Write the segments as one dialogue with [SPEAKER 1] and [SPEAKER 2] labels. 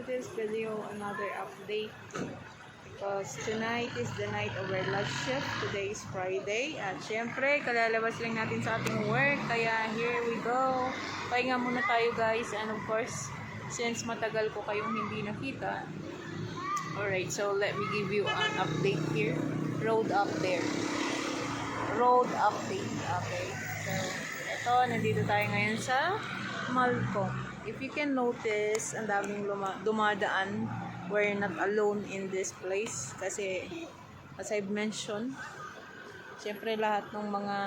[SPEAKER 1] this video another update because tonight is the night of our last shift. Today is Friday at syempre kalalabas lang natin sa ating work, kaya here we go. Pahinga muna tayo guys, and of course since matagal ko kayong hindi nakita, alright, so let me give you an update here. Road update. Okay, so ito, nandito tayo ngayon sa Malcolm. If you can notice, ang daming dumadaan. We're not alone in this place kasi as I've mentioned, syempre lahat ng mga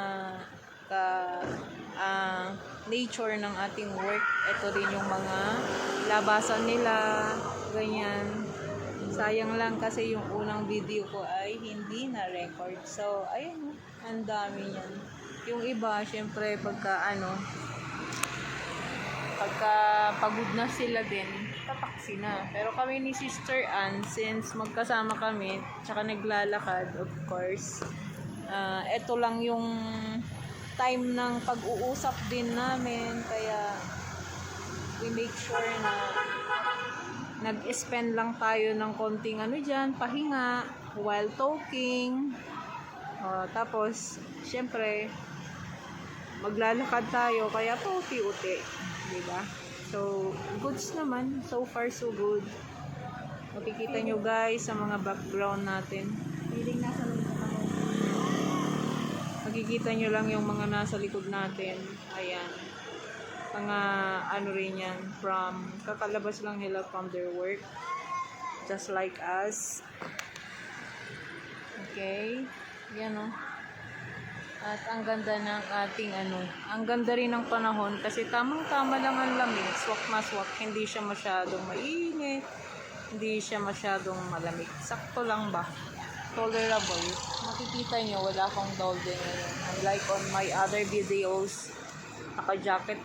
[SPEAKER 1] nature ng ating work, ito rin yung mga labasan nila, ganyan. Sayang lang kasi yung unang video ko ay hindi na record. So ayun, ang dami yan. Yung iba syempre pagka pagod na sila din, tapaksi na. Pero kami ni Sister Ann, since magkasama kami, tsaka naglalakad, of course, eto lang yung time ng pag-uusap din namin, kaya we make sure na nag-spend lang tayo ng konting dyan, pahinga, while talking. Tapos, syempre, maglalakad tayo, kaya pauti-uti. Diba? So, goods naman. So far, so good. Makikita nyo guys sa mga background natin. Makikita nyo lang yung mga nasa likod natin. Ayan. Mga rin yan. Kakalabas lang nila from their work. Just like us. Okay. Yan o. At ang ganda ng ating ang ganda rin ng panahon kasi tamang-tama lang ang lamig, swak na swak, hindi siya masyadong mainit, hindi siya masyadong malamig, sakto lang ba, tolerable. Makikita nyo wala akong dolde ngayon, unlike on my other videos, naka-jacket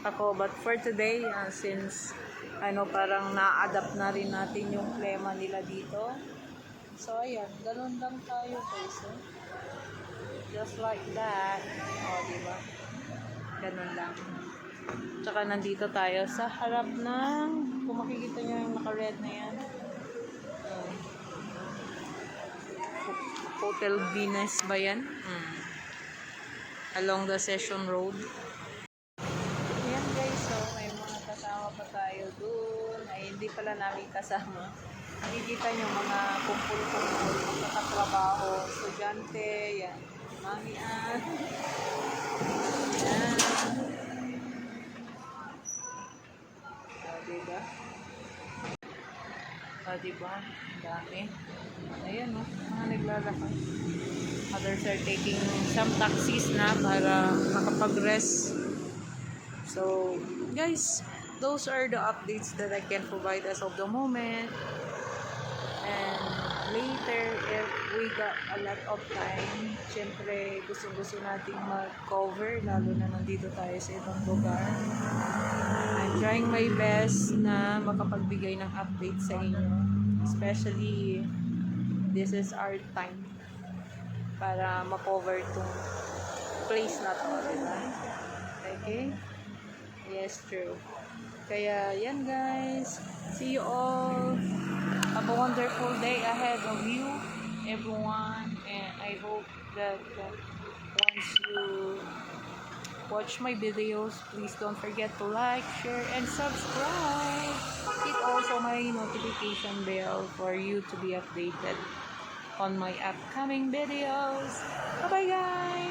[SPEAKER 1] ako, but for today, since parang na-adapt na rin natin yung klima nila dito, so ayan, ganun lang tayo guys, just like that. Diba? Ganun lang. Tsaka nandito tayo sa harap ng, kung makikita nyo yung naka-red na yan, Hotel Venus ba yan? Along the Session Road. Ayan guys, so may mga kasama pa tayo dun. Ay, hindi pala namin kasama. Nakikita nyo mga kumpul-kumpul, magkakatrabaho, estudyante, yan. Mami Ann. Yan. Diba? Diba? Ang dami. Ayan mga naglalakad. Others are taking some taxis na para makapag-rest. So, guys, those are the updates that I can provide as of the moment. And later, if we got a lot of time, syempre gusto nating mag-cover, lalo na nandito tayo sa ibang lugar. I'm trying my best na makapagbigay ng update sa inyo, especially this is our time para ma-cover itong place na to, diba? Okay? Yes, true. Kaya yan guys, see you all. Have a wonderful day ahead of you, everyone, and I hope that once you watch my videos, please don't forget to like, share, and subscribe. Hit also my notification bell for you to be updated on my upcoming videos. Bye bye guys!